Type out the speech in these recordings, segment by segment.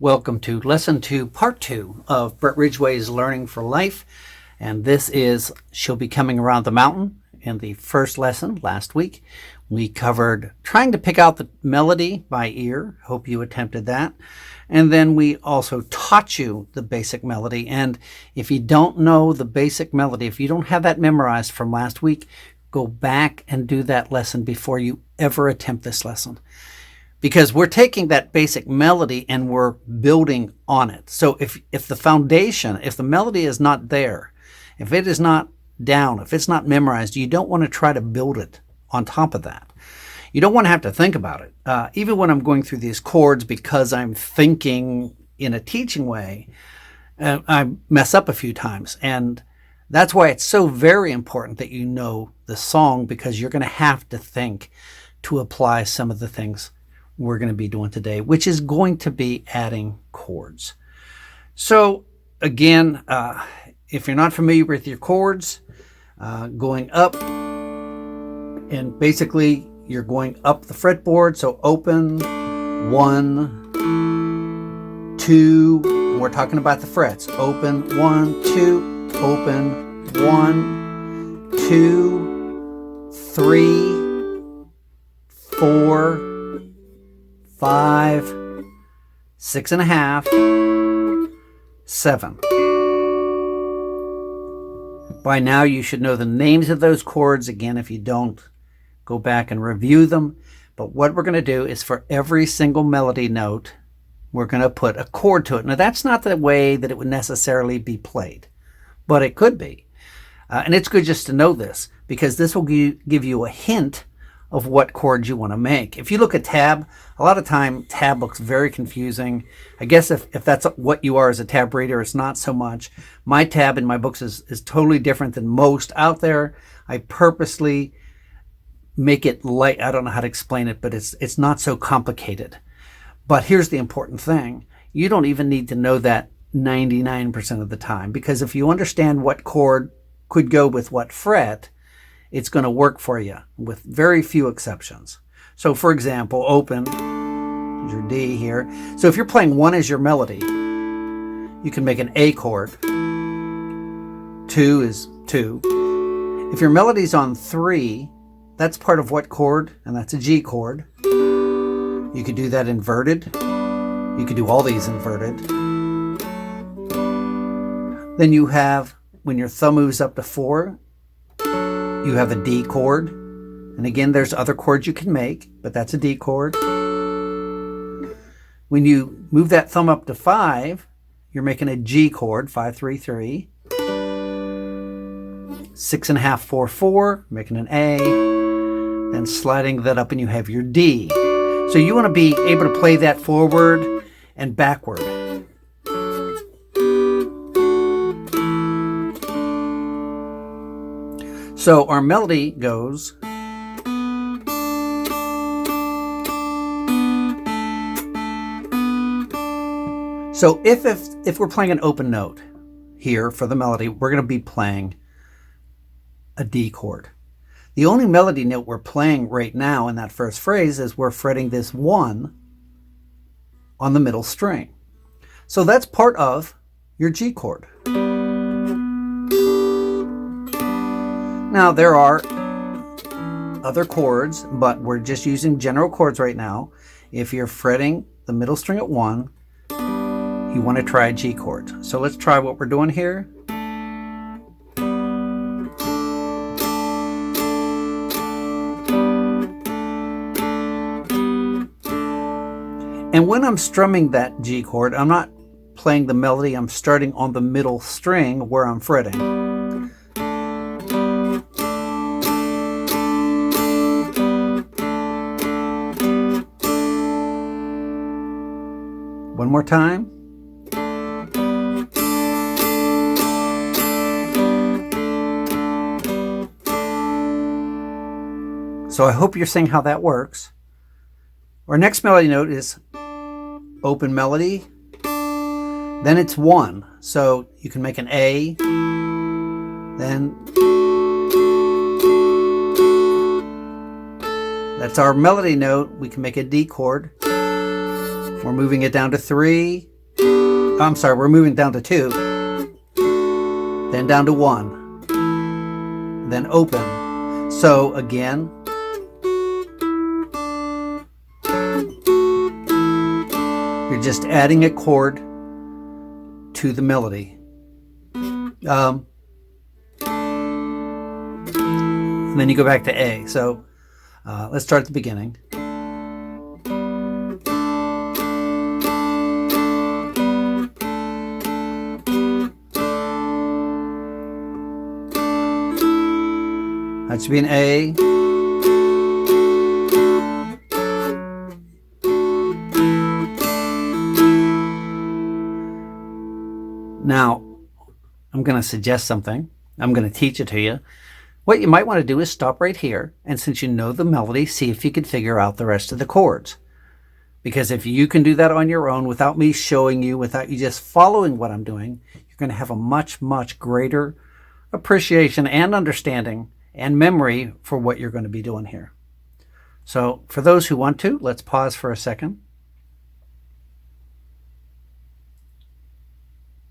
Welcome to Lesson 2, Part 2 of Brett Ridgway's Learning for Life. And this is She'll Be Coming Around the Mountain. In the first lesson last week, we covered trying to pick out the melody by ear. Hope you attempted that. And then we also taught you the basic melody. And if you don't know the basic melody, if you don't have that memorized from last week, go back and do that lesson before you ever attempt this lesson. Because we're taking that basic melody and we're building on it. So if the foundation, if the melody is not there, if it is not down, if it's not memorized, you don't want to try to build it on top of that. You don't want to have to think about it. Even when I'm going through these chords, because I'm thinking in a teaching way, I mess up a few times. And that's why it's so very important that you know the song, because you're going to have to think to apply some of the things we're going to be doing today, which is going to be adding chords. So again, if you're not familiar with your chords, going up, and basically you're going up the fretboard. So open, 1, 2, and we're talking about the frets. Open, 1, 2, open, 1, 2, 3, 4, 5, 6.5, 7. By now you should know the names of those chords. Again, if you don't, go back and review them. But what we're going to do is for every single melody note, we're going to put a chord to it. Now that's not the way that it would necessarily be played, but it could be. And it's good just to know this, because this will give you a hint of what chords you want to make. If you look at tab, a lot of time tab looks very confusing. I guess if that's what you are as a tab reader, it's not so much. My tab in my books is totally different than most out there. I purposely make it light. I don't know how to explain it, but it's not so complicated. But here's the important thing. You don't even need to know that 99% of the time, because if you understand what chord could go with what fret, it's going to work for you with very few exceptions. So for example, open is your D here. So if you're playing 1 as your melody, you can make an A chord. 2 is 2. If your melody's on 3, that's part of what chord? And that's a G chord. You could do that inverted. You could do all these inverted. Then you have, when your thumb moves up to 4, you have a D chord. And again, there's other chords you can make, but that's a D chord. When you move that thumb up to 5, you're making a G chord, 5, 3, 3. 6.5, 4, 4, making an A. Then sliding that up and you have your D. So you want to be able to play that forward and backward. So our melody goes. So if we're playing an open note here for the melody, we're going to be playing a D chord. The only melody note we're playing right now in that first phrase is we're fretting this 1 on the middle string. So that's part of your G chord. Now there are other chords, but we're just using general chords right now. If you're fretting the middle string at 1, you want to try a G chord. So let's try what we're doing here. And when I'm strumming that G chord, I'm not playing the melody, I'm starting on the middle string where I'm fretting. One more time. So I hope you're seeing how that works. Our next melody note is open melody. Then it's 1. So you can make an A. Then that's our melody note. We can make a D chord. We're moving it down to 3. I'm sorry, we're moving down to 2, then down to 1, then open. So again, you're just adding a chord to the melody. And then you go back to A. So let's start at the beginning. That should be an A. Now, I'm going to suggest something. I'm going to teach it to you. What you might want to do is stop right here, and since you know the melody, see if you can figure out the rest of the chords. Because if you can do that on your own without me showing you, without you just following what I'm doing, you're going to have a much, much greater appreciation and understanding and memory for what you're going to be doing here. So for those who want to, let's pause for a second.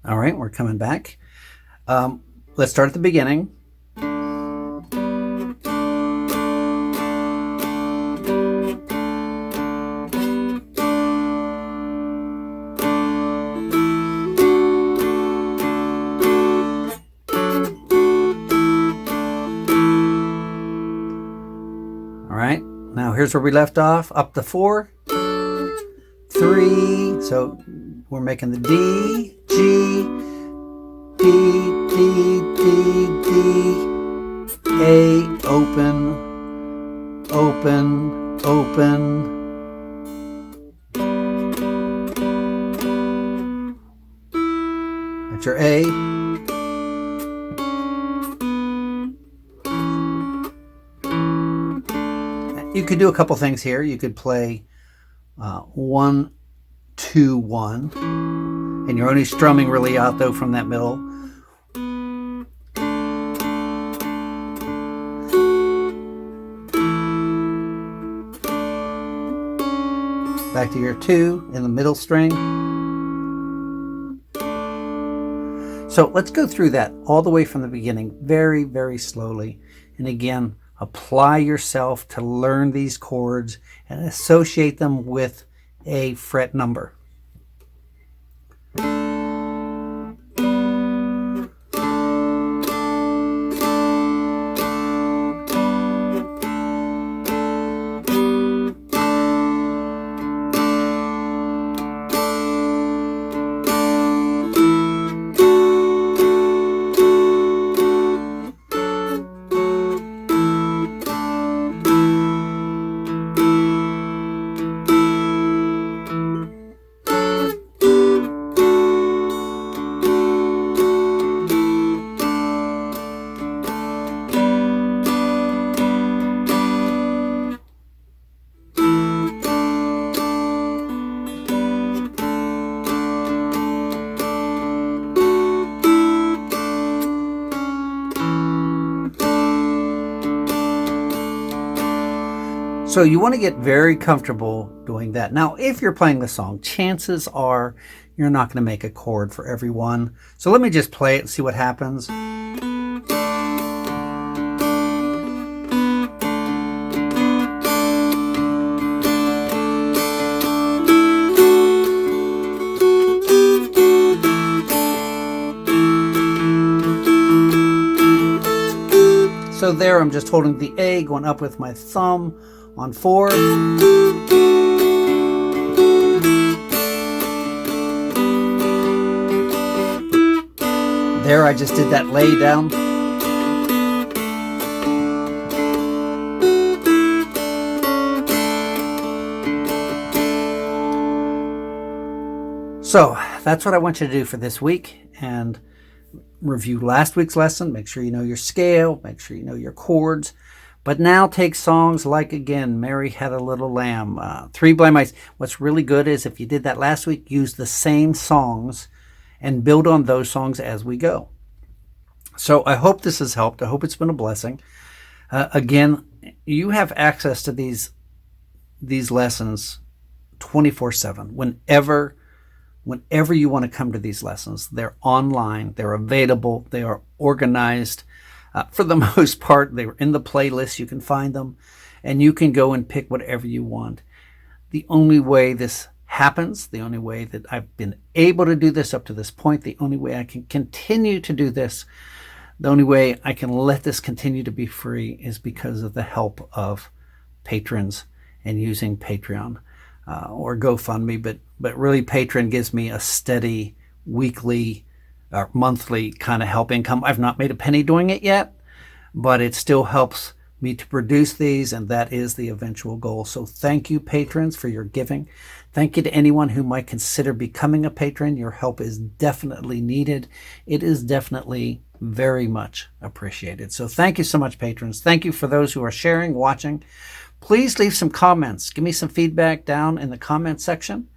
All right, we're coming back. Let's start at the beginning. All right, now here's where we left off, up to 4, 3, so we're making the D, G, D, D, D, D, A, open, open, open. That's your A. You could do a couple things here. You could play 1, 2, 1, and you're only strumming really out though from that middle. Back to your 2 in the middle string. So let's go through that all the way from the beginning, very, very slowly. And again, apply yourself to learn these chords and associate them with a fret number. So you want to get very comfortable doing that. Now, if you're playing the song, chances are you're not going to make a chord for every one. So let me just play it and see what happens. So there I'm just holding the A, going up with my thumb on 4. There I just did that lay down. So that's what I want you to do for this week, and review last week's lesson. Make sure you know your scale, make sure you know your chords. But now take songs like, again, Mary Had a Little Lamb, Three Blind Mice. What's really good is if you did that last week, use the same songs and build on those songs as we go. So I hope this has helped. I hope it's been a blessing. Again, you have access to these lessons 24/7. Whenever whenever you want to come to these lessons. They're online, they're available, they are organized. For the most part, they're in the playlist. You can find them, and you can go and pick whatever you want. The only way this happens, the only way that I've been able to do this up to this point, the only way I can continue to do this, the only way I can let this continue to be free is because of the help of patrons and using Patreon or GoFundMe. But really, Patreon gives me a steady weekly or monthly kind of help income. I've not made a penny doing it yet, but it still helps me to produce these, and that is the eventual goal. So thank you, patrons, for your giving. Thank you to anyone who might consider becoming a patron. Your help is definitely needed. It is definitely very much appreciated. So thank you so much, patrons. Thank you for those who are sharing, watching. Please leave some comments. Give me some feedback down in the comment section.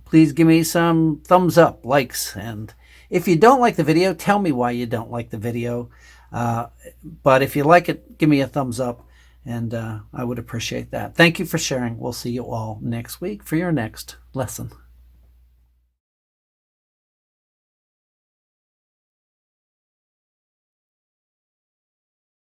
Please give me some thumbs up, likes, and if you don't like the video, tell me why you don't like the video. But if you like it, give me a thumbs up, and I would appreciate that. Thank you for sharing. We'll see you all next week for your next lesson.